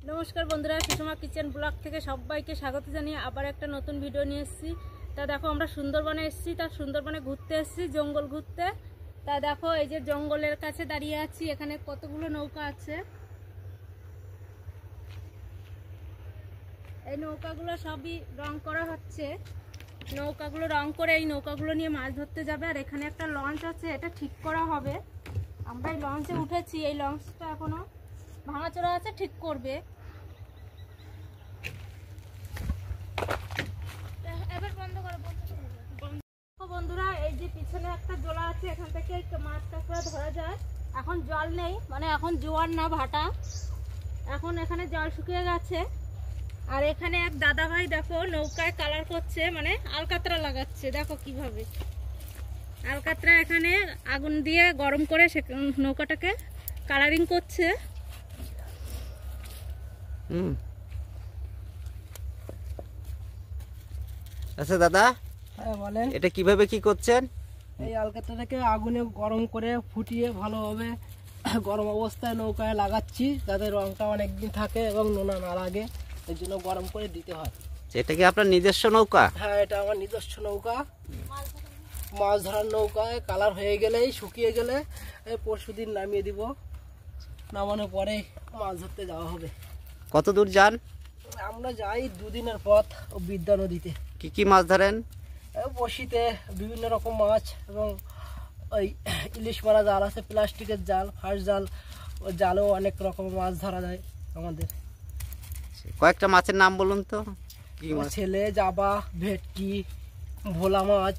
নমস্কার বন্ধুরা, Sushma kitchen blog থেকে সবাইকে স্বাগত জানিয়ে আবার একটা নতুন ভিডিও নিয়ে এসেছি। তা দেখো, আমরা সুন্দরবনে এসেছি। তা সুন্দরবনে ঘুরতে এসেছি, জঙ্গল ঘুরতে। তা দেখো, এই যে জঙ্গলের কাছে দাঁড়িয়ে আছি, এখানে কতগুলো নৌকা আছে। এই নৌকাগুলো সবই রং করা হচ্ছে। নৌকাগুলো রং করে এই নৌকাগুলো নিয়ে মাছ ধরতে যাবে। আর এখানে একটা লঞ্চ আছে, এটা ঠিক করা হবে। আমরা এই লঞ্চে উঠেছি, এই লঞ্চটা এখনো ভাঙাচোরা আছে, ঠিক করবে। বন্ধুরা, এই যে পিছনে একটা জোলা আছে, এখান থেকে মাছ কাঁকড়া ধরা যায়। এখন জল নেই, মানে এখন জোয়ার না, ভাটা। এখন এখানে জল শুকিয়ে গেছে। আর এখানে এক দাদা ভাই দেখো নৌকায় কালার করছে, মানে আলকাতরা লাগাচ্ছে। দেখো কিভাবে আলকাতরা এখানে আগুন দিয়ে গরম করে নৌকাটাকে কালারিং করছে। আচ্ছা দাদা, হ্যাঁ বলেন। এটা কিভাবে কি করছেন? এই আলকাতরাটাকে আগুনে গরম করে ফুটিয়ে ভালোভাবে গরম অবস্থায় নৌকায় লাগাচ্ছি, যাতে রংটা অনেকদিন থাকে এবং নোনা না লাগে। এর জন্য গরম করে দিতে হয়। এটা কি আপনার নিজস্ব নৌকা? হ্যাঁ, এটা আমার নিজস্ব নৌকা, মাছ ধরার নৌকায়। কালার হয়ে গেলেই, শুকিয়ে গেলে পরশুদিন নামিয়ে দিব। নামানোর পরে মাছ ধরতে যাওয়া হবে। কত দূর যান? আমরা যাই দুদিনের পথ বিদ্যা নদীতে। কি কি মাছ ধরেন? বসিতে বিভিন্ন রকম মাছ এবং ওই ইলিশ মারা জাল আছে, প্লাস্টিকের জাল, ফাঁস জাল। ওই জালেও অনেক রকম মাছ ধরা যায় আমাদের। কয়েকটা মাছের নাম বলুন তো। কি মাছ? ছেলে, জাবা, ভেটকি, ভোলা মাছ।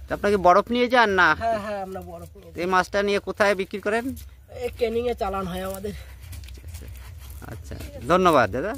তা আপনাকে বরফ নিয়ে যান না? হ্যাঁ হ্যাঁ, আমরা বরফ নিয়ে যাই। এই মাছটা নিয়ে কোথায় বিক্রি করেন? এই ক্যানিংয়ে চালান হয় আমাদের। আচ্ছা, ধন্যবাদ দাদা।